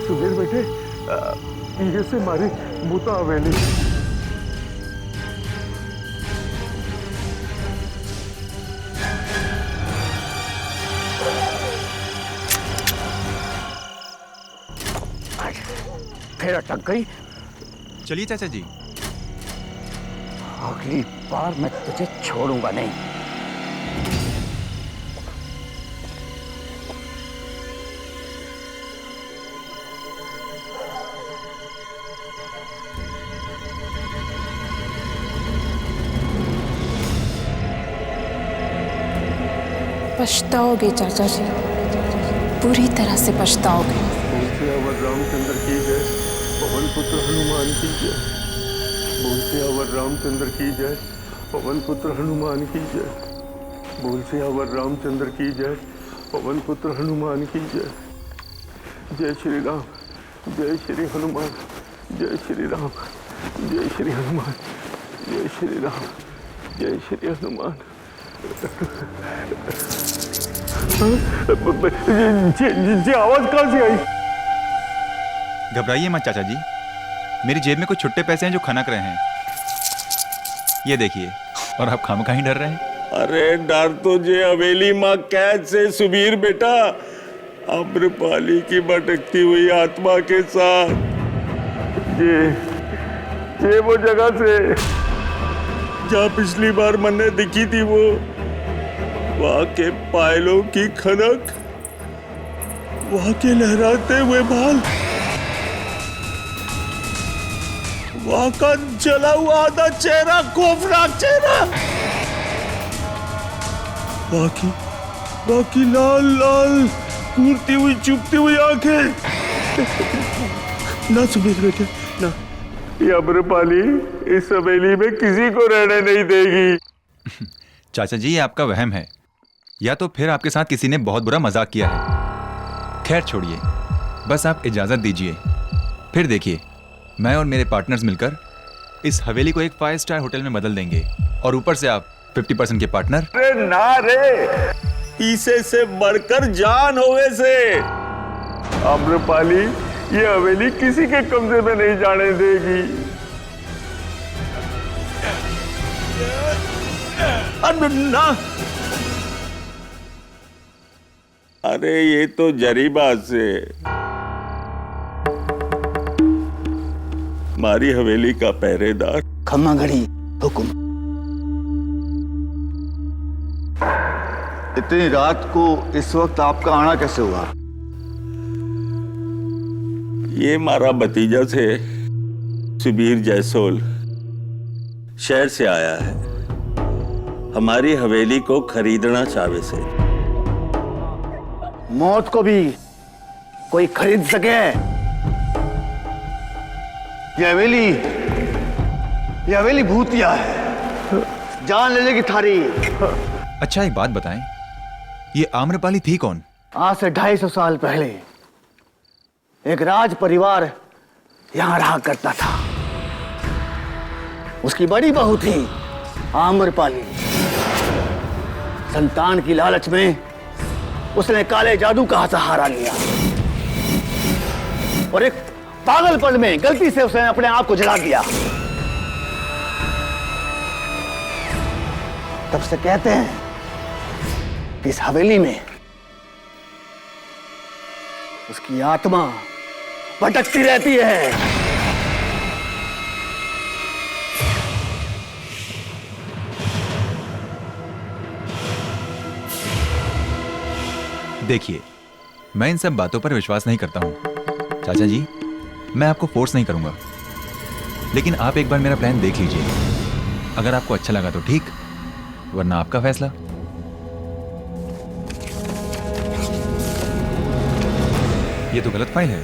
सुबीर बेटे ये से मारी बूता हवेली। फिर अटक गई। चलिए चाचा जी। अगली बार मैं तुझे छोड़ूंगा नहीं। पछताओगे चाचा जी, पूरी तरह से पछताओगे। बोलते अवर रामचंद्र की जय, पवन पुत्र हनुमान की जय। बोलते अवर रामचंद्र की जय, पवन पुत्र हनुमान की जय। बोलते अवर रामचंद्र की जय, पवन पुत्र हनुमान की जय। जय श्री राम, जय श्री हनुमान, जय श्री राम, जय श्री हनुमान, जय श्री राम, जय श्री हनुमान। जी आवाज कहां से आई? घबराइए मत चाचा जी, मेरी जेब में कुछ छुट्टे पैसे हैं जो खनक रहे हैं, ये देखिए। और आप खामखा ही डर रहे हैं। अरे डर तो जे हवेली माँ कैद से सुबीर बेटा, अम्रपाली की भटकती हुई आत्मा के साथ। ये वो जगह से जहाँ पिछली बार मैंने दिखी थी, वो वहां के पायलों की खनक, वहां के लहराते हुए बाल, वहां का जला हुआ आधा चेहरा, खौफनाक चेहरा, बाकी लाल लाल कूदती हुई चुभती हुई आंखें। ना सुबीर बेटे ना, ये अम्रपाली इस हवेली में किसी को रहने नहीं देगी। चाचा जी ये आपका वहम है, या तो फिर आपके साथ किसी ने बहुत बुरा मजाक किया है। खैर छोड़िए, बस आप इजाजत दीजिए, फिर देखिए मैं और मेरे पार्टनर्स मिलकर इस हवेली को एक 5 स्टार होटल में बदल देंगे, और ऊपर से आप 50% के पार्टनर। अरे ना रे, पीसे से बढ़कर जान होवे से। अम्रपाली ये हवेली किसी के कब्जे में नहीं जाने देगी। ना, अरे ये तो जरी बात से हमारी हवेली का पहरेदार। खम्मा घड़ी हुकुम। इतनी रात को इस वक्त आपका आना कैसे हुआ? ये हमारा भतीजा से सुबीर जयसोल शहर से आया है, हमारी हवेली को खरीदना चाहे से। मौत को भी कोई खरीद सके? ये हवेली भूतिया है, जान ले लेगी थारी। अच्छा एक बात बताएं, ये आम्रपाली थी कौन? आज से 250 साल पहले एक राज परिवार यहां रहा करता था। उसकी बड़ी बहू थी आम्रपाली। संतान की लालच में उसने काले जादू का सहारा लिया और एक पागलपन में गलती से उसने अपने आप को जला दिया। तब से कहते हैं कि इस हवेली में उसकी आत्मा भटकती रहती है। देखिए मैं इन सब बातों पर विश्वास नहीं करता हूं चाचा जी, मैं आपको फोर्स नहीं करूंगा, लेकिन आप एक बार मेरा प्लान देख लीजिए। अगर आपको अच्छा लगा तो ठीक, वरना आपका फैसला। ये तो गलत फाइल है,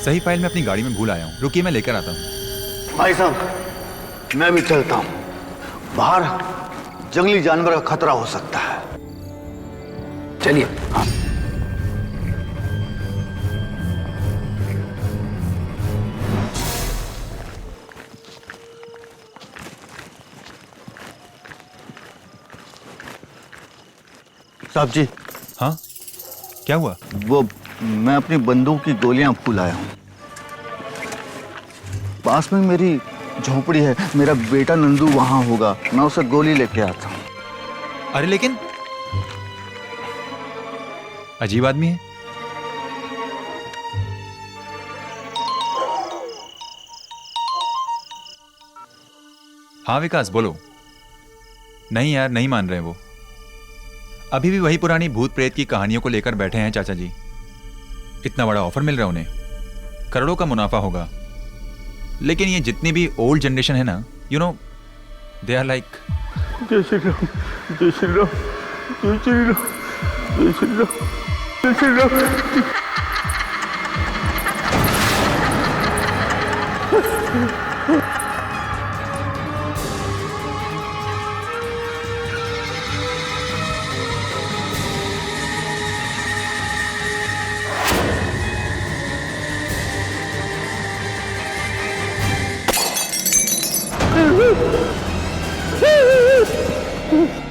सही फाइल मैं अपनी गाड़ी में भूल आया हूं। रुकिए मैं लेकर आता हूं। भाई साहब मैं भी चलता हूं, बाहर जंगली जानवर का खतरा हो सकता है। चलिए। हाँ। साहब जी। हाँ क्या हुआ? वो मैं अपनी बंदूक की गोलियां फूल आया हूं। पास में मेरी झोपड़ी है, मेरा बेटा नंदू वहां होगा, मैं उसे गोली लेके आता हूं। अरे लेकिन अजीब आदमी है। हाँ विकास बोलो। नहीं यार, नहीं मान रहे वो। अभी भी वही पुरानी भूत प्रेत की कहानियों को लेकर बैठे हैं चाचा जी। इतना बड़ा ऑफर मिल रहा है उन्हें, करोड़ों का मुनाफा होगा। लेकिन ये जितनी भी ओल्ड जनरेशन है ना, you know, they are like. जय श्री राम, जय श्री राम, जय श्री राम, जय श्री राम, जय श्री राम।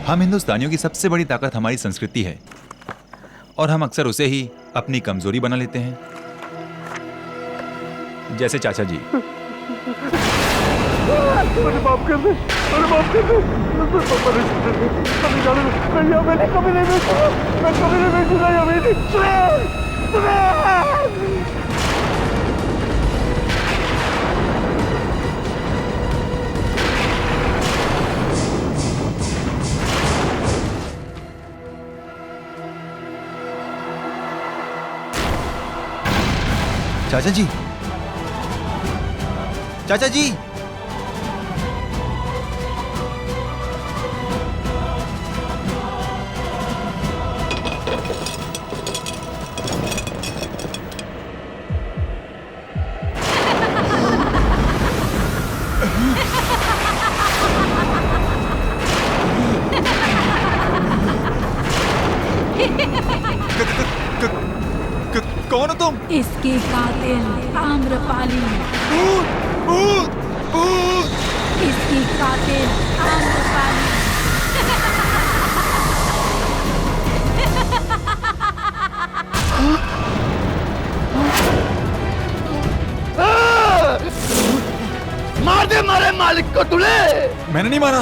हम हिंदुस्तानियों की सबसे बड़ी ताकत हमारी संस्कृति है और हम अक्सर उसे ही अपनी कमजोरी बना लेते हैं, जैसे चाचा जी। अरे माफ कर दे, अरे माफ कर दे। मैंने कभी नहीं बेचूंगा, मैं कभी नहीं बेचूंगा ये हवेली। चाचा जी, चाचा जी, कौन हो तुम? इसके कातिल आम्रपाली। इसकी कातिल आम्रपाली। मार दे मारे मालिक को तूने। मैंने नहीं मारा,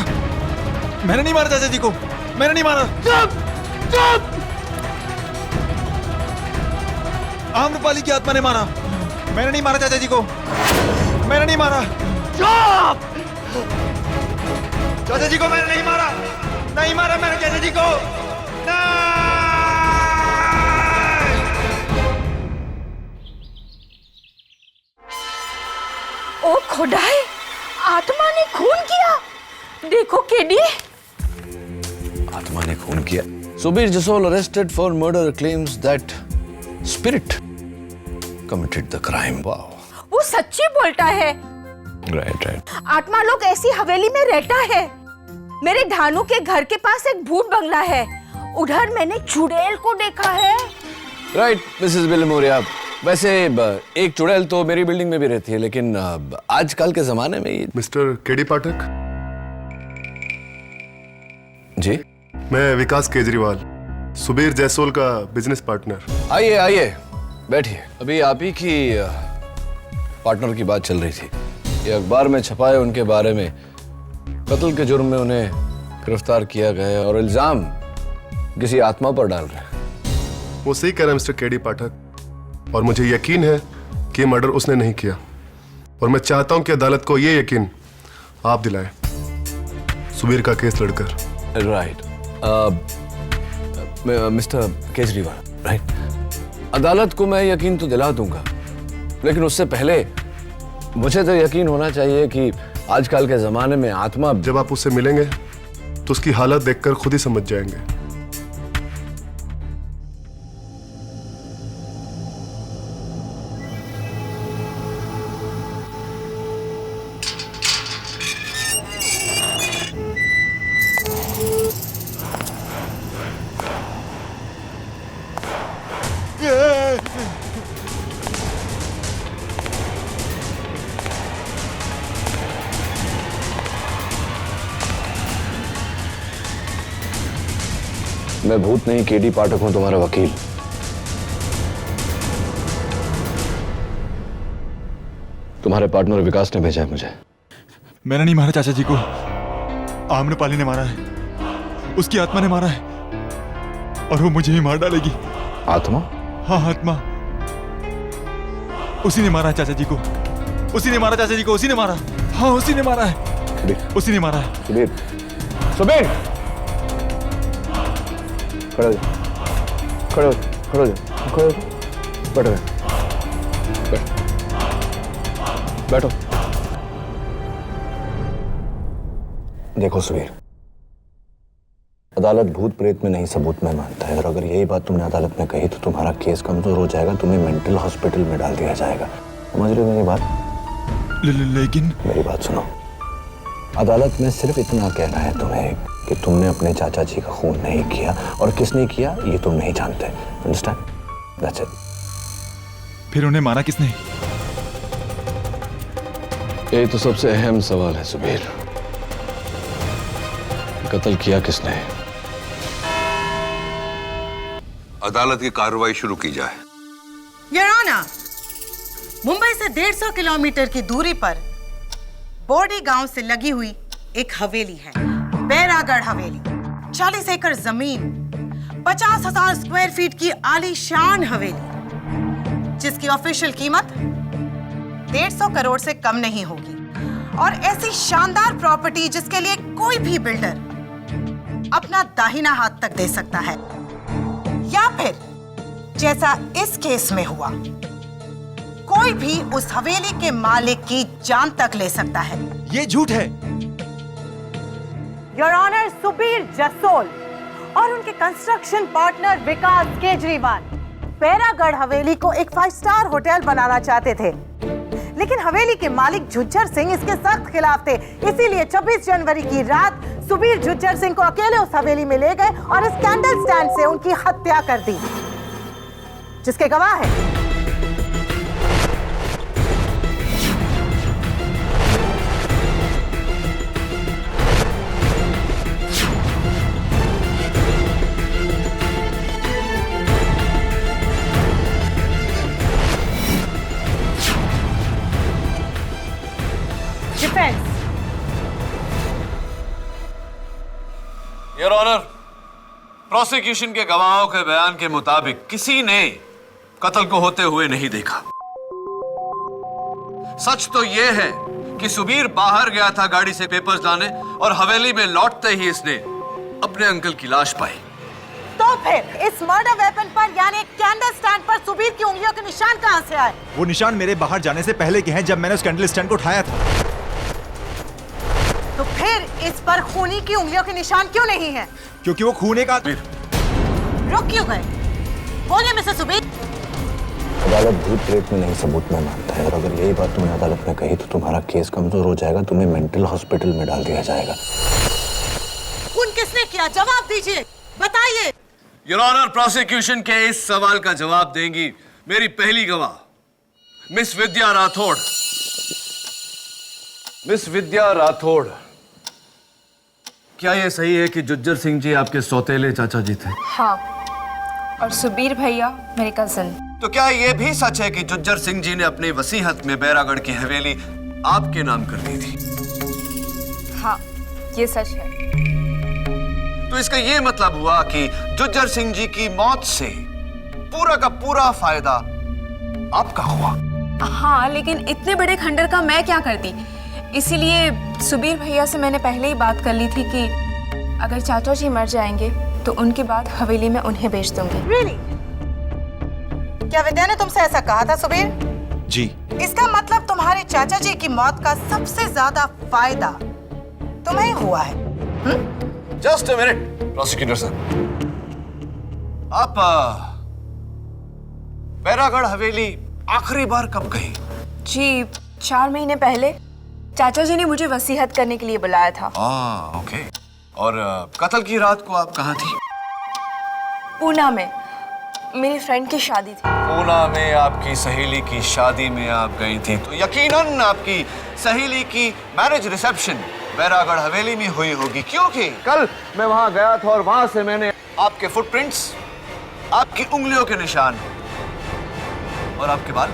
मैंने नहीं मारा चाचा जी को, मैंने नहीं मारा। चुप चुप। आम्रपाली की आत्मा ने मारा, मैंने नहीं मारा चाचा जी को, मैंने नहीं मारा। चुप। चाचा जी को मैंने नहीं मारा, नहीं मारा मैंने चाचा जी को। ओ खुदाई, आत्मा ने खून किया। देखो केडी, आत्मा ने खून किया। Subir Jasol arrested for murder claims that spirit committed the crime. वाह, वो सच्ची बोलता है। Right right. आत्मा लोग ऐसी हवेली में रहता है। मेरे धानु के घर के पास एक भूत बंगला है, उधर मैंने चुड़ैल को देखा है। राइट मिसेस बिलमोरिया, वैसे एक चुड़ैल तो मेरी बिल्डिंग में भी रहती है, लेकिन आजकल के जमाने में ये। मिस्टर केडी पाठक, जी मैं विकास केजरीवाल, सुबीर जयसोल का बिजनेस पार्टनर। आइए आइए बैठिए। अभी आप ही की पार्टनर की बात चल रही थी। ये अखबार में छपा है उनके बारे में, कत्ल के जुर्म में उन्हें गिरफ्तार किया गया है और इल्जाम किसी आत्मा पर डाल रहे हैं। वो सही कह रहा है मिस्टर केडी पाठक, और मुझे यकीन है कि मर्डर उसने नहीं किया, और मैं चाहता हूं कि अदालत को ये यकीन आप दिलाएं सुबीर का केस लड़कर। Right mister Kejriwal, right. अदालत को मैं यकीन तो दिला दूंगा, लेकिन उससे पहले मुझे तो यकीन होना चाहिए कि आजकल के जमाने में आत्मा। जब आप उससे मिलेंगे तो उसकी हालत देखकर खुद ही समझ जाएंगे। मैं भूत नहीं, केडी पाठक हूं, तुम्हारा वकील। तुम्हारे पार्टनर विकास ने भेजा है मुझे। मैंने नहीं मारा चाचा जी को, आम्रपाली ने मारा है। उसकी आत्मा ने मारा है और वो मुझे ही मार डालेगी। आत्मा? हाँ, आत्मा। उसी ने मारा है चाचा जी को, उसी ने मारा चाचा जी को, उसी ने मारा। हाँ, उसी ने मारा है, उसी ने मारा है। सुबीर, सुबीर, खड़े हो, खड़े हो, खड़े हो, खड़े हो, बैठो, बैठो। देखो सुबीर, अदालत भूत प्रेत में नहीं सबूत में मानता है, और अगर यही बात तुमने अदालत में कही तो तुम्हारा केस कमजोर हो जाएगा, तुम्हें मेंटल हॉस्पिटल में डाल दिया जाएगा। समझ रहे हो मेरी बात? लेकिन मेरी बात सुनो, अदालत में सिर्फ इतना कहना है तुम्हें कि तुमने अपने चाचा जी का खून नहीं किया, और किसने किया ये तुम नहीं जानते। अंडरस्टैंड? That's it. फिर उन्हें मारा किसने? ये तो सबसे अहम सवाल है सुबीर, कत्ल किया किसने? अदालत की कार्रवाई शुरू की जाए। योर ऑनर, मुंबई से 150 किलोमीटर की दूरी पर बोर्डी गांव से लगी हुई एक हवेली है, बैरागढ़ हवेली। 40 एकड़ जमीन, 50,000 स्क्वायर फीट की आलीशान हवेली, जिसकी ऑफिशियल कीमत 150 करोड़ से कम नहीं होगी, और ऐसी शानदार प्रॉपर्टी जिसके लिए कोई भी बिल्डर अपना दाहिना हाथ तक दे सकता है, या फिर जैसा इस केस में हुआ, कोई भी उस हवेली के मालिक की जान तक ले सकता है। ये झूठ है। योर ऑनर, सुबीर जसोल और उनके कंस्ट्रक्शन पार्टनर विकास केजरीवाल बैरागढ़ हवेली को एक 5 स्टार होटल बनाना चाहते थे, लेकिन हवेली के मालिक झुज्जर सिंह इसके सख्त खिलाफ थे। इसीलिए 26 जनवरी की रात सुबीर झुज्जर सिंह को अकेले उस हवेली में ले गए और इस कैंडल स्टैंड से उनकी हत्या कर दी, जिसके गवाह है डिफेंस। योर ऑनर, प्रोसिक्यूशन के गवाहों के बयान के मुताबिक किसी ने कत्ल को होते हुए नहीं देखा। सच तो यह है कि सुबीर बाहर गया था गाड़ी से पेपर्स लाने, और हवेली में लौटते ही इसने अपने अंकल की लाश पाई। तो फिर इस मर्डर वेपन पर यानी कैंडल स्टैंड पर सुबीर की उंगलियों के निशान कहां से आए? वो निशान मेरे बाहर जाने से पहले के हैं, जब मैंने उस कैंडल स्टैंड को उठाया था। तो फिर इस पर खूनी की उंगलियों के निशान क्यों नहीं है? क्योंकि वो खून एक आदमी। रुक क्यों गए? बोलिए मिस्टर सुबीर। अदालत भूत प्रेत में नहीं सबूत में मानता है, और अगर यही बात तुमने अदालत में कही तो तुम्हारा केस कमजोर हो जाएगा, तुम्हें मेंटल हॉस्पिटल में डाल दिया जाएगा। खून किसने किया? जवाब दीजिए, बताइए। योर ऑनर, प्रोसिक्यूशन के इस सवाल का जवाब देंगी मेरी पहली गवाह मिस विद्या राठौड़। मिस विद्या राठौड़, क्या यह सही है कि झुज्जर सिंह जी आपके सौतेले चाचा जी थे? हाँ, और सुबीर भैया मेरे कजिन। तो क्या यह भी सच है कि झुज्जर सिंह जी ने अपनी वसीयत में बैरागढ़ की हवेली आपके नाम कर दी थी? हाँ, ये सच है। तो इसका यह मतलब हुआ कि झुज्जर सिंह जी की मौत से पूरा का पूरा फायदा आपका हुआ? हाँ, लेकिन इतने बड़े खंडर का मैं क्या करती? इसीलिए सुबीर भैया से मैंने पहले ही बात कर ली थी कि अगर चाचा जी मर जाएंगे तो उनके बाद हवेली में उन्हें बेच दूंगी। Really? क्या विद्या ने तुमसे ऐसा कहा था सुबीर? जी। इसका मतलब तुम्हारे चाचा जी की मौत का सबसे ज्यादा फायदा तुम्हें हुआ है। Just a minute prosecutor sir, आप बैरागढ़ हवेली आखिरी बार कब गई? जी, 4 महीने पहले चाचा जी ने मुझे वसीयत करने के लिए बुलाया था। ओके। और कत्ल की रात को आप कहाँ थी? पूना में मेरी फ्रेंड की शादी थी। पूना में आपकी सहेली की शादी में आप गई थी, तो यकीनन आपकी सहेली की मैरिज रिसेप्शन बैरागढ़ हवेली में हुई होगी, क्योंकि कल मैं वहां गया था और वहां से मैंने आपके फुटप्रिंट्स, आपकी उंगलियों के निशान और आपके बाल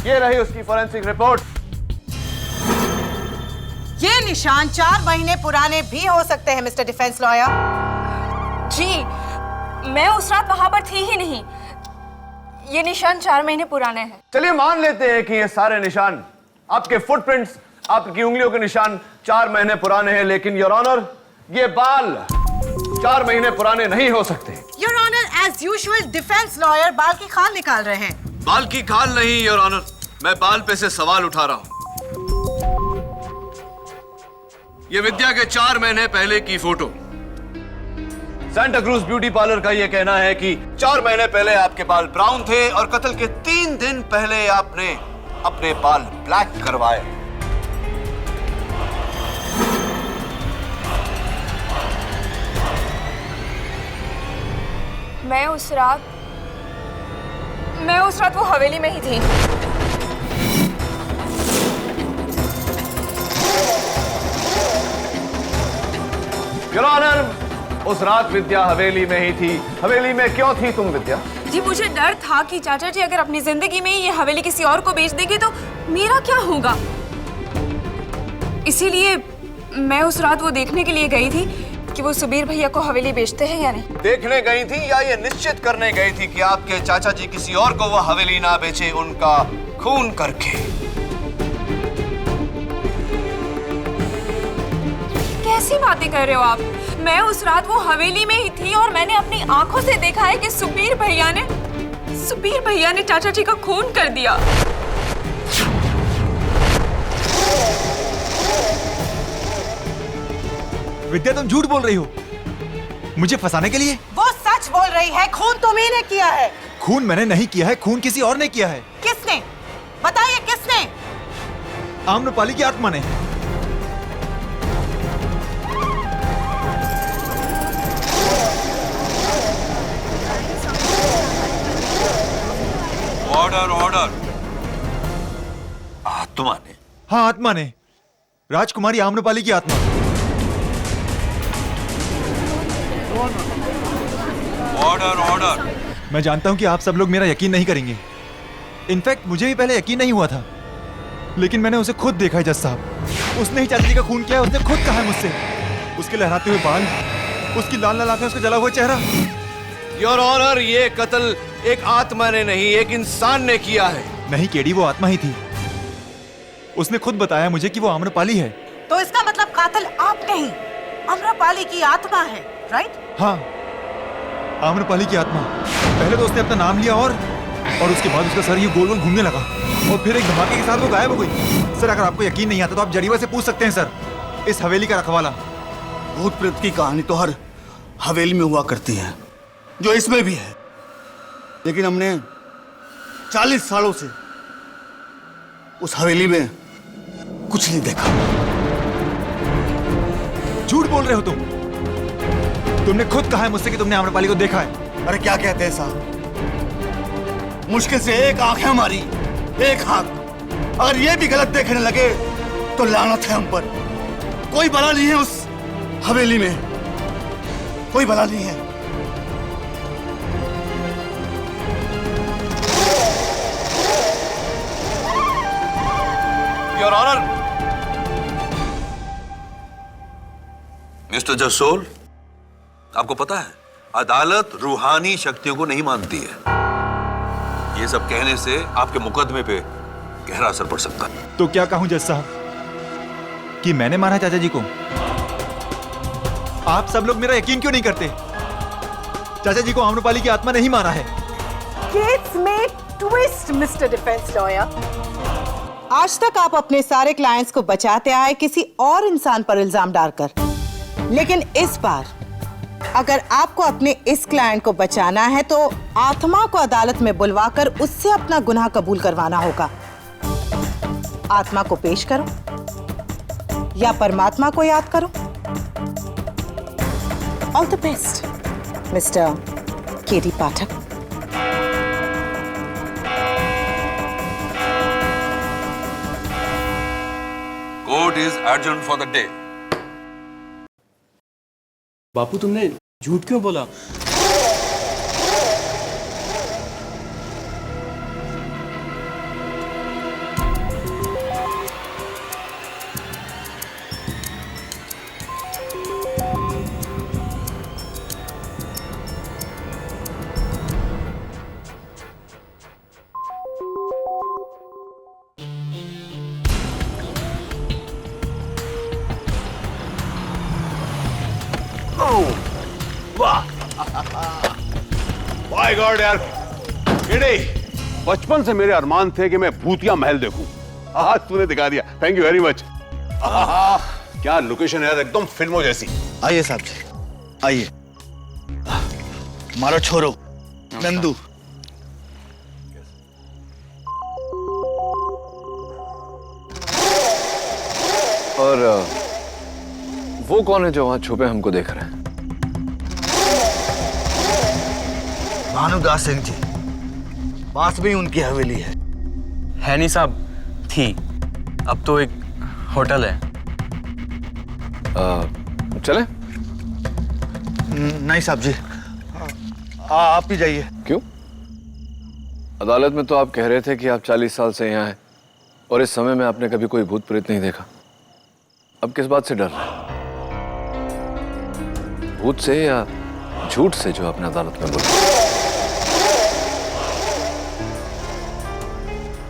ये रही उसकी फॉरेंसिक रिपोर्ट। ये निशान 4 महीने पुराने भी हो सकते हैं मिस्टर डिफेंस लॉयर। जी, मैं उस रात वहां पर थी ही नहीं। ये निशान 4 महीने पुराने हैं। चलिए मान लेते हैं कि ये सारे निशान, आपके फुटप्रिंट्स, आपकी उंगलियों के निशान 4 महीने पुराने हैं, लेकिन योर ऑनर ये बाल 4 महीने पुराने नहीं हो सकते। Your honour, as usual defence lawyer बाल की खाल निकाल रहे हैं। बाल की खाल नहीं योर ऑनर, मैं बाल पे से सवाल उठा रहा हूं। ये विद्या के 4 महीने पहले की photo. Santa cruise beauty parlour का यह कहना है कि 4 महीने पहले आपके बाल ब्राउन थे और कत्ल के 3 दिन पहले आपने अपने बाल ब्लैक करवाए। मैं उस रात वो हवेली में ही थी। योर ऑनर, उस रात विद्या हवेली में ही थी। हवेली में क्यों थी तुम विद्या? जी, मुझे डर था कि चाचा जी अगर अपनी जिंदगी में ये हवेली किसी और को बेच देंगे तो मेरा क्या होगा। इसीलिए मैं उस रात वो देखने के लिए गई थी कि वो सुबीर भैया को हवेली बेचते हैं या नहीं। देखने गई थी या ये निश्चित करने गई थी कि आपके चाचा जी किसी और को वो हवेली ना बेचे, उनका खून करके? कैसी बातें कर रहे हो आप? मैं उस रात वो हवेली में ही थी और मैंने अपनी आंखों से देखा है कि सुबीर भैया ने चाचा जी का खून कर दिया। विद्या, तुम झूठ बोल रही हो मुझे फंसाने के लिए। वो सच बोल रही है, खून तुम्ही ने किया है। खून मैंने नहीं किया है, खून किसी और ने किया है। किसने? बताइए किसने? आम्रपाली की आत्मा ने। Order order. आत्मा ने? हाँ, आत्मा ने। राजकुमारी आम्रपाली की आत्मा। Order order. मैं जानता हूं कि आप सब लोग मेरा यकीन नहीं करेंगे। इनफैक्ट मुझे भी पहले यकीन नहीं हुआ था, लेकिन मैंने उसे खुद देखा है जज साहब। उसने ही चाचा जी का खून किया है। उसने खुद कहा है मुझसे। उसके लहराते हुए बाल, उसकी लाल लाल आंखें, उसका जला हुआ चेहरा। योर ऑनर, ये कत्ल एक आत्मा ने नहीं, एक इंसान ने किया है। नहीं केडी, वो आत्मा ही थी। उसने खुद बताया मुझे कि वो आम्रपाली है। तो इसका मतलब कातिल आप नहीं, आम्रपाली की आत्मा है, राइट? हाँ, आम्रपाली की आत्मा। पहले तो उसने अपना नाम लिया और उसके बाद उसका सर ये गोल गोल घूमने लगा और फिर एक धमाके के साथ वो गायब हो गई। सर, अगर आपको यकीन नहीं आता तो आप जरीवा से पूछ सकते हैं सर, इस हवेली का रखवाला। भूत प्रेत की कहानी तो हर हवेली में हुआ करती है, जो इसमें भी है। लेकिन हमने 40 सालों से उस हवेली में कुछ नहीं देखा। झूठ बोल रहे हो तुम। तुमने खुद कहा है मुझसे कि तुमने आम्रपाली को देखा है। अरे क्या कहते हैं साहब, मुश्किल से एक आंख है हमारी, एक हाथ। अगर ये भी गलत देखने लगे तो लानत है हम पर। कोई भला नहीं है उस हवेली में, कोई भला नहीं है। Your honour. मिस्टर जसोल, आपको पता है अदालत रूहानी शक्तियों को नहीं मानती है। ये सब कहने से आपके मुकदमे पे गहरा असर पड़ सकता है। तो क्या कहूं जज साहब कि मैंने मारा चाचा जी को? आप सब लोग मेरा यकीन क्यों नहीं करते? चाचा जी को आम्रपाली की आत्मा नहीं मारा है। केस में ट्विस्ट मिस्टर डिफेंस लॉयर। आज तक आप अपने सारे क्लाइंट्स को बचाते आए किसी और इंसान पर इल्जाम डालकर, लेकिन इस बार अगर आपको अपने इस क्लाइंट को बचाना है तो आत्मा को अदालत में बुलवाकर उससे अपना गुनाह कबूल करवाना होगा। आत्मा को पेश करो या परमात्मा को याद करो। All the best mister KD Pathak. Court is adjourned for the day. बापू, तुमने झूठ क्यों बोला? माय गॉड यार, बचपन से मेरे अरमान थे कि मैं भूतिया महल देखूं। आज तूने दिखा दिया, थैंक यू वेरी मच। क्या लोकेशन है यार, एकदम फिल्मों जैसी। आइए साहब जी, आइए। मारो छोरो नंदू। और वो कौन है जो वहां छुपे हमको देख रहे हैं? भानुदास सिंह जी, पास में ही उनकी हवेली है नहीं साहब, थी, अब तो एक होटल है। चले? नहीं साहब जी, आप ही जाइए। क्यों? अदालत में तो आप कह रहे थे कि आप 40 साल से यहाँ हैं और इस समय में आपने कभी कोई भूत प्रेत नहीं देखा। अब किस बात से डर रहे हैं? भूत से या झूठ से जो आपने अदालत में बोला?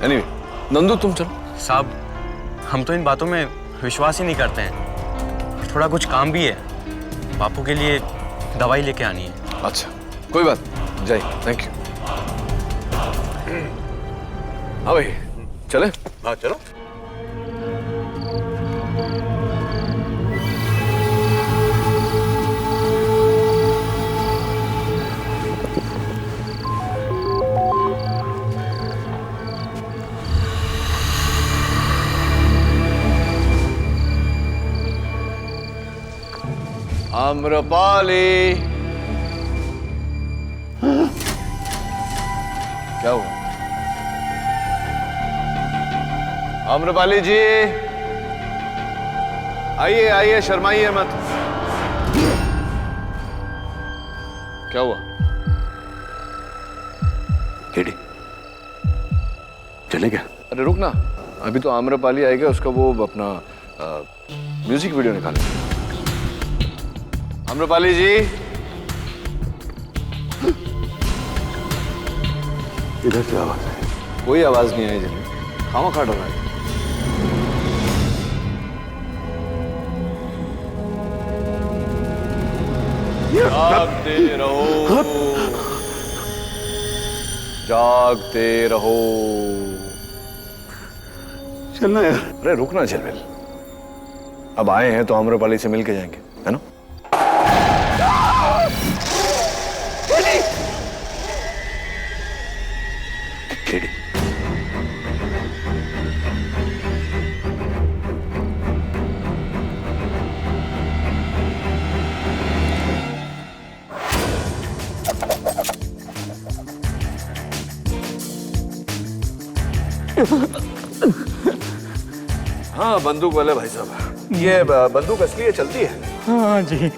एनीवे, नंदू तुम चलो। साहब, हम तो इन बातों में विश्वास ही नहीं करते हैं। थोड़ा कुछ काम भी है, बापू के लिए दवाई लेके आनी है। अच्छा, कोई बात नहीं, जय, थैंक यू। हाँ भाई, चले? हाँ चलो। आम्रपाली, क्या हुआ? आम्रपाली जी, आइए आइए, शर्माइए मत। क्या हुआ? केडी चले क्या? अरे रुक ना, अभी तो आम्रपाली आएगा, उसका वो अपना म्यूजिक वीडियो निकालेंगे। आम्रपाली जी, इधर से आवाज है। कोई आवाज नहीं आई जिनमें, खामा डर रहा है। जागते रहो, जागते रहो। चलना यार। अरे रुकना झलमिल, अब आए हैं तो आम्रपाली से मिल के जाएंगे, है ना? केडी हाँ, बंदूक वाले भाई साहब, ये बंदूक असली है, चलती है? हाँ जी।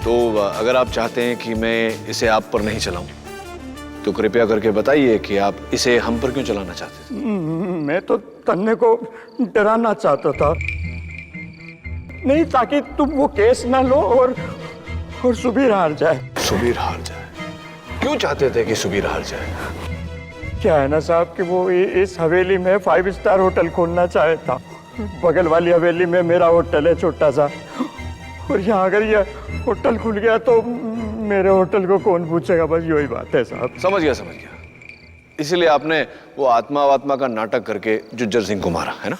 तो अगर आप चाहते हैं कि मैं इसे आप पर नहीं चलाऊं, तो कृपया करके बताइए कि आप इसे हम पर क्यों चलाना चाहते थे? मैं तो तन्ने को डराना चाहता था, नहीं ताकि तुम वो केस ना लो और सुबीर हार जाए। सुबीर हार जाए? क्यों चाहते थे कि सुबीर हार जाए? क्या है ना साहब कि वो इस हवेली में 5 स्टार होटल खोलना चाहता। बगल वाली हवेली में मेरा होटल है छोटा सा, और यहाँ अगर ये होटल खुल गया तो मेरे होटल को कौन पूछेगा, बस यही बात है साहब। समझ गया, समझ गया। इसीलिए आपने वो आत्मा का नाटक करके जुज्जर सिंह को मारा, है ना?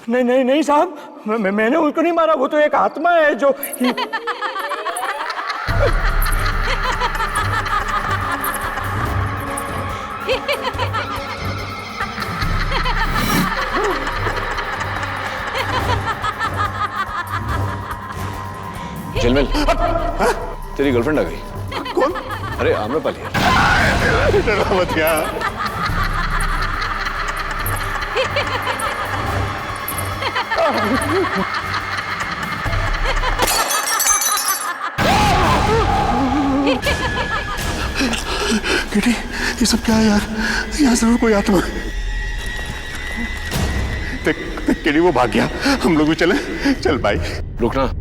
नहीं नहीं नहीं साहब, मैंने उसको नहीं मारा, वो तो एक आत्मा है जो झलमिल, तेरी गर्लफ्रेंड आ गई। कौन? अरे आम्रपाली। मत यार। किटी, ये सब क्या है यार? यहाँ जरूर कोई आत्मा। केडी वो भाग गया, हम लोग भी चले। चल भाई। रुकना,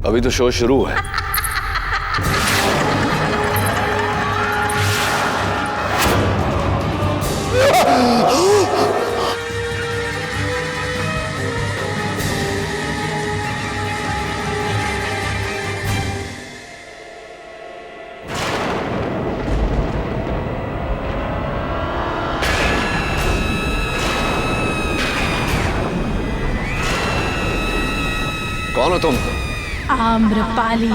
अभी तो शो शुरू है। कौन हो तुम? आम्रपाली।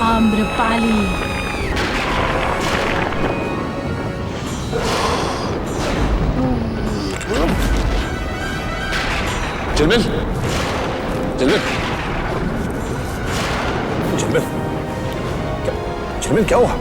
आम्रपाली। झिलमिल, झिलमिल, झिलमिल, झिलमिल क्या हुआ?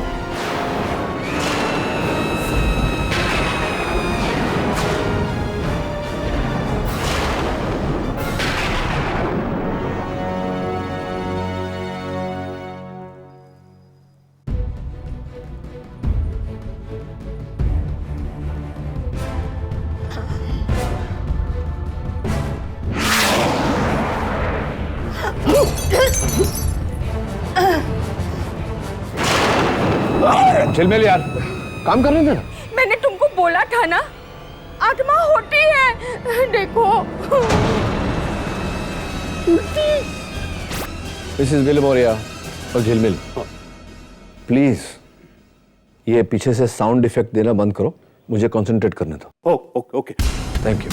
झिलमिल यार, काम कर रहे थे ना? मैंने तुमको बोला था ना, आत्मा होती है, देखो। मिसेस विलमोरिया और झिलमिल, प्लीज ये पीछे से साउंड इफेक्ट देना बंद करो, मुझे कंसंट्रेट करने दो। ओके। Thank you.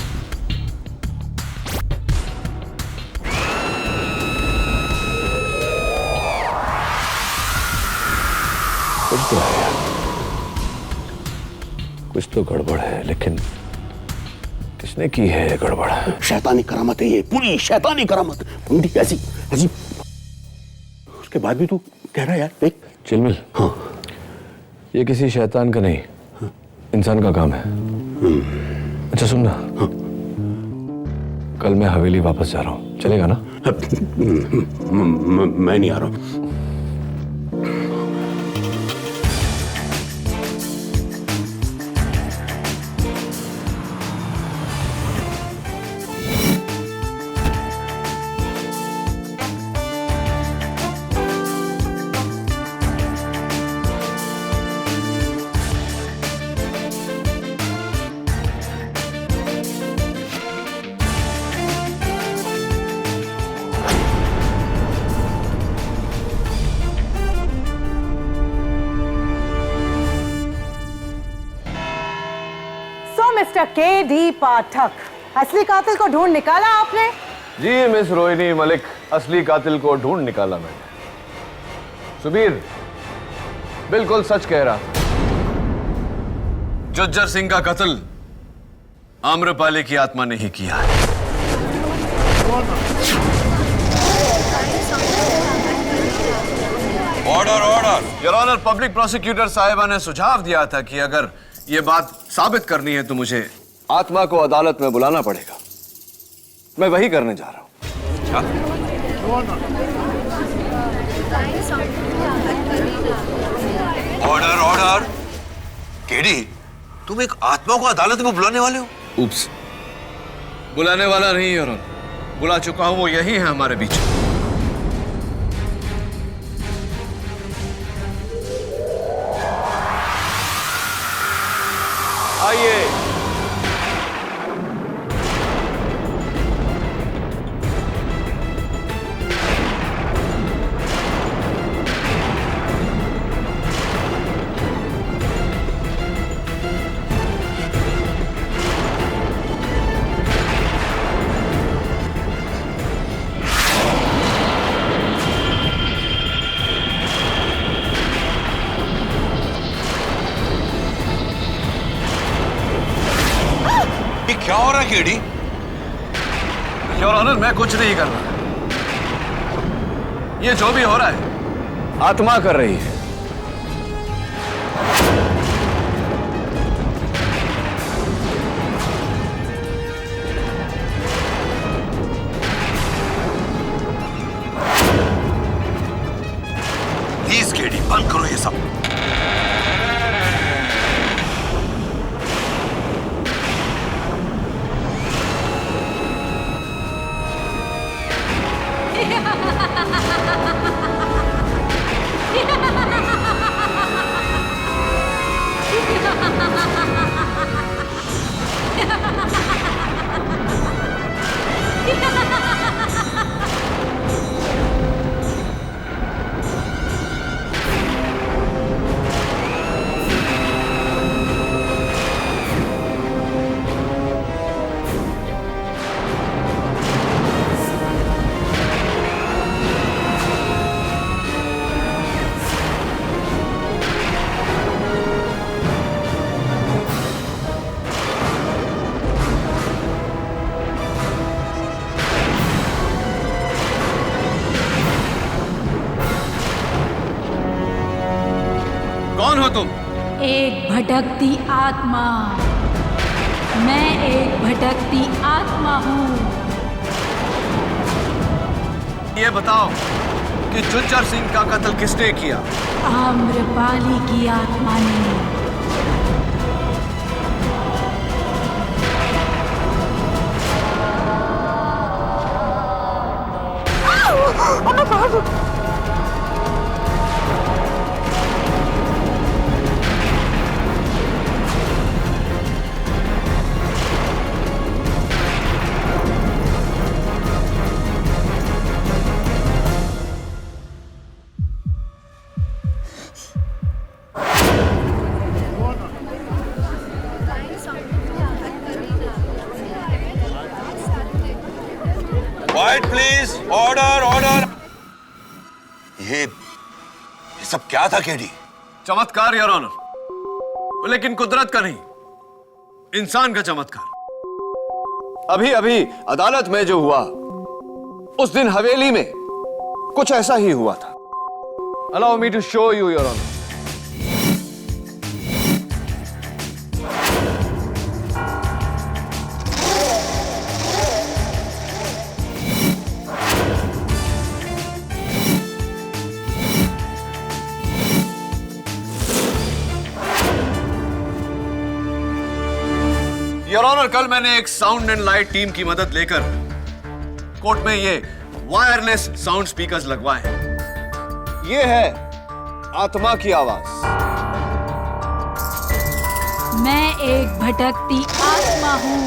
कुछ तो है यार, कुछ तो गड़बड़ है, लेकिन किसने की है ये गड़बड़? शैतानी करामत है ये, पूरी शैतानी करामत। मुंडी ऐसी ऐसी, उसके बाद भी तू कह रहा है यार। देख झिलमिल, हाँ, ये किसी शैतान का नहीं, इंसान का काम है। अच्छा सुनना, कल मैं हवेली वापस जा रहा हूँ, चलेगा ना? मैं नहीं आ रहा हूँ। Mister KD. पाठक, असली कातिल को ढूंढ निकाला आपने? जी मिस रोहिणी मलिक, असली कातिल को ढूंढ निकाला मैंने। सुबीर बिल्कुल सच कह रहा था। जुज्जर सिंह का कत्ल आम्रपाली की आत्मा ने ही किया है। Order order. Your honour, public prosecutor साहिबा ने सुझाव दिया था कि अगर ये बात साबित करनी है तो मुझे आत्मा को अदालत में बुलाना पड़ेगा। मैं वही करने जा रहा हूं। Order order. केडी, तुम एक आत्मा को अदालत में बुलाने वाले हो? उप्स, बुलाने वाला नहीं योर ऑनर, बुला चुका हूं, वो यही है हमारे बीच। आइए। क्या हो रहा है केडी? योर ऑनर, मैं कुछ नहीं कर रहा। ये जो भी हो रहा है आत्मा कर रही है। प्लीज केडी, बंद करो ये सब। Ha ha ha ha ha! भटकती आत्मा। मैं एक भटकती आत्मा हूँ। ये बताओ कि जुज्जर सिंह का कत्ल किसने किया? आम्रपाली की आत्मा ने। Quiet please. Order, order. ये सब क्या था केडी? चमत्कार योर ऑनर, लेकिन कुदरत का नहीं, इंसान का चमत्कार। अभी अभी अदालत में जो हुआ, उस दिन हवेली में कुछ ऐसा ही हुआ था। Allow me to show you your honour. Your honour, कल मैंने एक साउंड एंड लाइट टीम की मदद लेकर कोर्ट में ये वायरलेस साउंड स्पीकर्स लगवाए हैं। ये है आत्मा की आवाज। मैं एक भटकती आत्मा हूँ।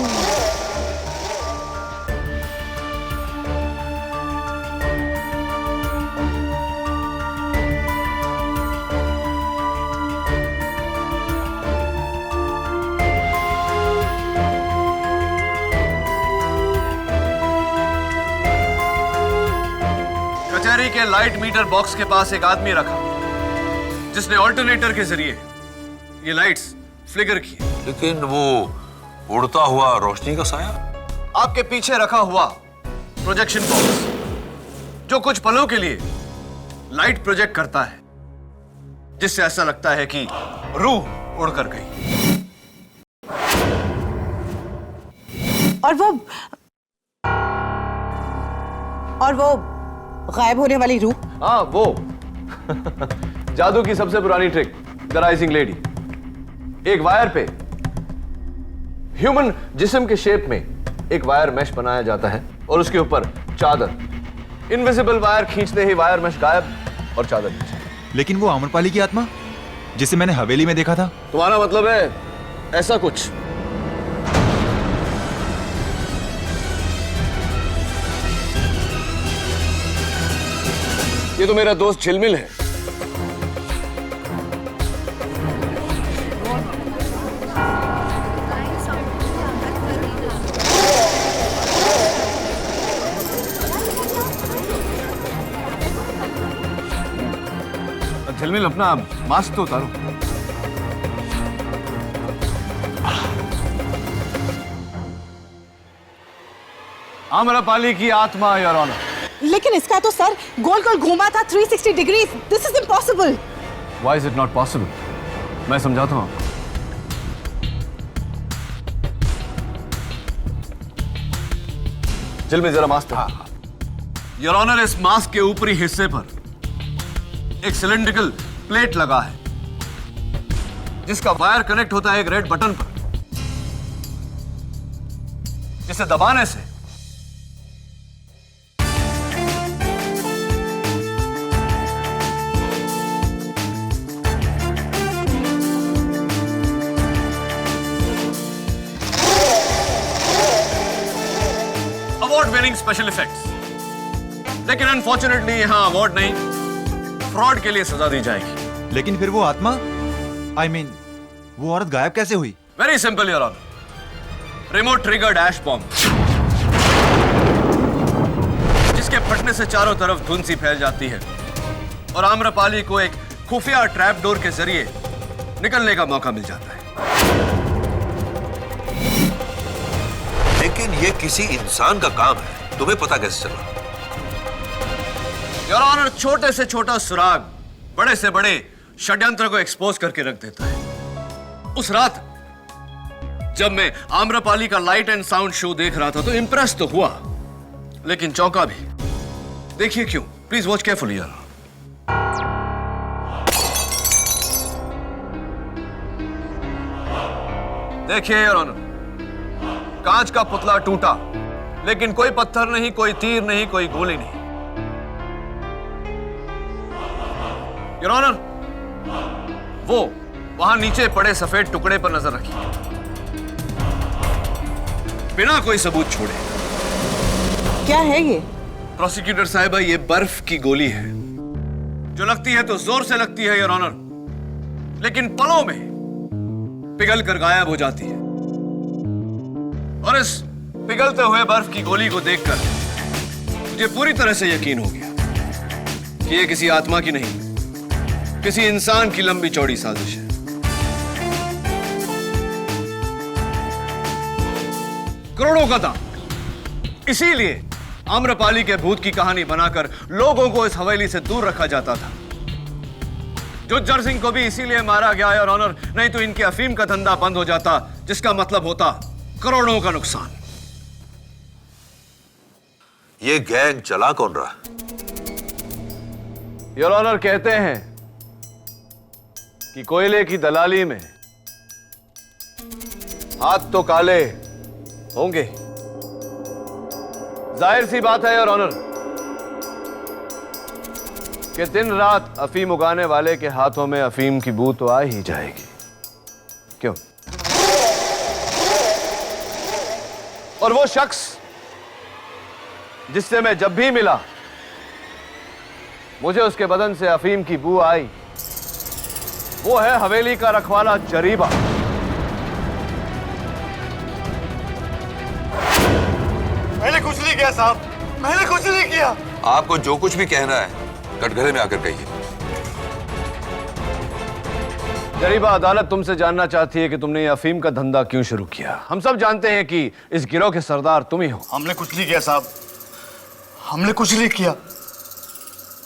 कचहरी के लाइट मीटर बॉक्स के पास एक आदमी रखा जिसने ऑल्टरनेटर के जरिए ये लाइट्स फ्लिकर की। लेकिन वो उड़ता हुआ रोशनी का साया आपके पीछे रखा हुआ प्रोजेक्शन बॉक्स जो कुछ पलों के लिए लाइट प्रोजेक्ट करता है, जिससे ऐसा लगता है कि रूह उड़कर गई। और वो गायब होने वाली रूह? हाँ, वो जादू की सबसे पुरानी ट्रिक, द राइजिंग लेडी। एक वायर पे ह्यूमन जिस्म के शेप में एक वायर मैश बनाया जाता है और उसके ऊपर चादर। इनविजिबल वायर खींचते ही वायर मैश गायब और चादर नीचे। लेकिन वो आम्रपाली की आत्मा जिसे मैंने हवेली में देखा था? तुम्हारा मतलब है ऐसा कुछ? ये तो मेरा दोस्त झिलमिल है। झिलमिल, अपना मास्क तो उतारो। आम्रपाली की आत्मा योर ऑनर। लेकिन इसका तो सर गोल गोल घूमा था 360 degree. This is impossible. Why is it not possible? मैं समझाता हूं। झिलमिल, जरा मास्क। योर ऑनर, इस मास्क के ऊपरी हिस्से पर एक सिलेंड्रिकल प्लेट लगा है जिसका वायर कनेक्ट होता है एक रेड बटन पर, जिसे दबाने से अवार्ड विनिंग स्पेशल इफेक्ट्स। लेकिन अनफॉर्चुनेटली यहां अवार्ड नहीं, फ्रॉड के लिए सजा दी जाएगी। लेकिन फिर वो आत्मा, I mean, वो औरत गायब कैसे हुई? Very simple your honour. Remote triggered ash bomb, जिसके फटने से चारों तरफ धुंध सी फैल जाती है और आम्रपाली को एक खुफिया ट्रैप डोर के जरिए निकलने का मौका मिल जाता है। लेकिन ये किसी इंसान का काम है, तुम्हें पता कैसे चला? योर ऑनर, छोटे से छोटा सुराग बड़े से बड़े षड्यंत्र को एक्सपोज करके रख देता है। उस रात जब मैं आम्रपाली का लाइट एंड साउंड शो देख रहा था तो इंप्रेस तो हुआ, लेकिन चौंका भी। देखिए क्यों, प्लीज वॉच केयरफुली यार। देखिए योर ऑनर, कांच का पुतला टूटा, लेकिन कोई पत्थर नहीं, कोई तीर नहीं, कोई गोली नहीं। योर ऑनर, वो वहां नीचे पड़े सफेद टुकड़े पर नजर रखिए, बिना कोई सबूत छोड़े। क्या है ये? प्रोसिक्यूटर साहिबा, ये बर्फ की गोली है, जो लगती है तो जोर से लगती है योर ऑनर, लेकिन पलों में पिघल कर गायब हो जाती है। और इस पिघलते हुए बर्फ की गोली को देखकर मुझे पूरी तरह से यकीन हो गया कि ये किसी आत्मा की नहीं, किसी इंसान की लंबी चौड़ी साजिश है। करोड़ों का दाम, इसीलिए आम्रपाली के भूत की कहानी बनाकर लोगों को इस हवेली से दूर रखा जाता था। जुज्जर सिंह को भी इसीलिए मारा गया और ऑनर, नहीं तो इनके अफीम का धंधा बंद हो जाता, जिसका मतलब होता करोड़ों का नुकसान। ये गैंग चला कौन रहा? योर ऑनर, कहते हैं कि कोयले की दलाली में हाथ तो काले होंगे। जाहिर सी बात है योर ऑनर कि दिन रात अफीम उगाने वाले के हाथों में अफीम की बू तो आ ही जाएगी। क्यों? और वो शख्स जिससे मैं जब भी मिला मुझे उसके बदन से अफीम की बू आई, वो है हवेली का रखवाला जरीबा। मैंने कुछ नहीं किया साहब, मैंने कुछ नहीं किया। आपको जो कुछ भी कहना है कटघरे में आकर कहिए। जरीबा, अदालत तुमसे जानना चाहती है कि तुमने ये अफीम का धंधा क्यों शुरू किया। हम सब जानते हैं कि इस गिरोह के सरदार तुम ही हो। हमने कुछ नहीं किया साहब, हमने कुछ नहीं किया।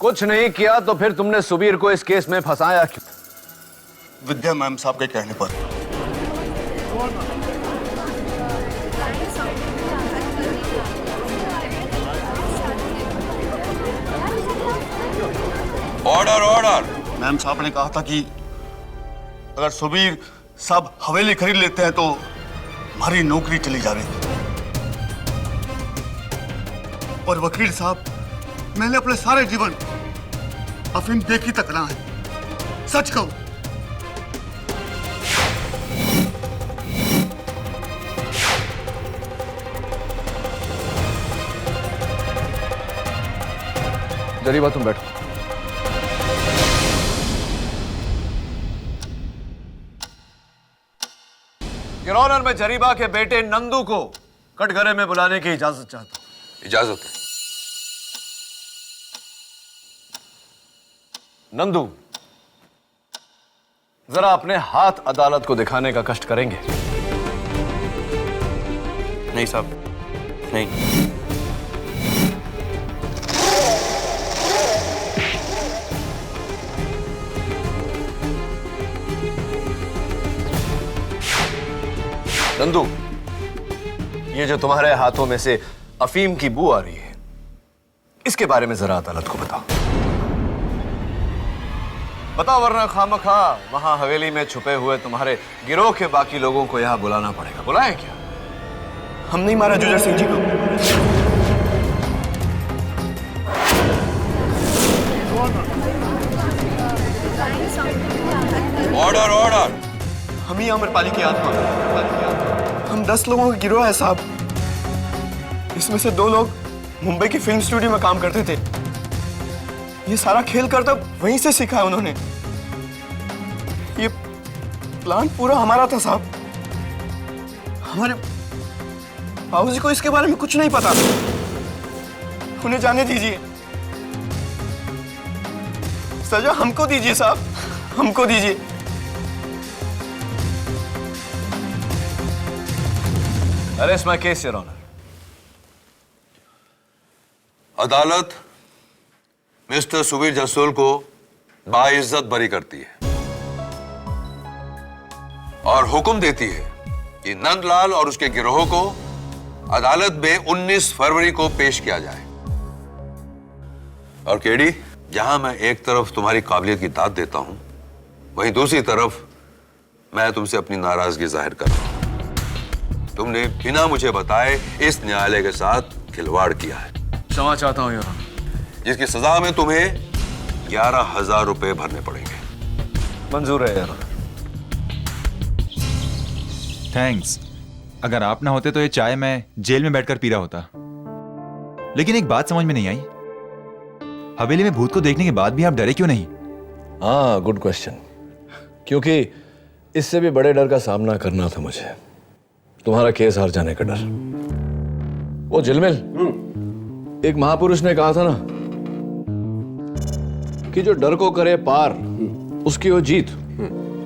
कुछ नहीं किया तो फिर तुमने सुबीर को इस केस में फंसाया क्यों? विद्या मैम साहब के कहने पर। Order order. मैम साहब ने कहा था कि अगर सुबीर साहब हवेली खरीद लेते हैं तो हमारी नौकरी चली जाएगी। और वकील साहब, मैंने अपने सारे जीवन अफीम देखी तक रहा है, सच कहूं। जरीबा, तुम बैठो। योर ऑनर, मैं जरीबा के बेटे नंदू को कटघरे में बुलाने की इजाजत चाहता हूं। इजाजत है। नंदू, जरा अपने हाथ अदालत को दिखाने का कष्ट करेंगे? नहीं साहब, नहीं। नंदू, ये जो तुम्हारे हाथों में से अफीम की बू आ रही है, इसके बारे में जरा अदालत को बताओ। बताओ, वरना खामखा वहां हवेली में छुपे हुए तुम्हारे गिरोह के बाकी लोगों को यहां बुलाना पड़ेगा। बुलाए क्या? हम नहीं मारा जुजर सिंह जी को। Order order. हम ही आम्रपाली की आत्मा। हम 10 लोगों का गिरोह है साहब। इसमें से 2 लोग मुंबई की फिल्म स्टूडियो में काम करते थे। ये सारा खेल करता वहीं से सीखा है उन्होंने। ये प्लान पूरा हमारा था साहब। हमारे बाबूजी को इसके बारे में कुछ नहीं पता। उन्हें जाने दीजिए। सजा हमको दीजिए साहब, हमको दीजिए। Arrest my case, Your Honor. अदालत मिस्टर सुबीर जसोल को बाइज्जत बरी करती है और हुक्म देती है कि नंदलाल और उसके गिरोह को अदालत में 19 फरवरी को पेश किया जाए। और केडी, जहां मैं एक तरफ तुम्हारी काबिलियत की दाद देता हूं, वहीं दूसरी तरफ मैं तुमसे अपनी नाराजगी जाहिर कर रहा हूं। तुमने बिना मुझे बताए इस न्यायालय के साथ खिलवाड़ किया है। क्षमा चाहता हूं योर ऑनर। जिसकी सजा में तुम्हें 11,000 रुपए भरने पड़ेंगे। मंजूर है यार। थैंक्स। अगर आप ना होते तो ये चाय मैं जेल में बैठकर पी रहा होता। लेकिन एक बात समझ में नहीं आई, हवेली में भूत को देखने के बाद भी आप डरे क्यों नहीं? हाँ, गुड क्वेश्चन। क्योंकि इससे भी बड़े डर का सामना करना था मुझे, तुम्हारा केस हार जाने का डर। वो झिलमिल, एक महापुरुष ने कहा था ना कि जो डर को करे पार उसकी हो जीत,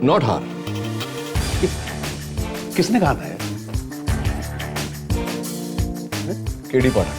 नॉट हार। किसने कहा था? केडी पाठक।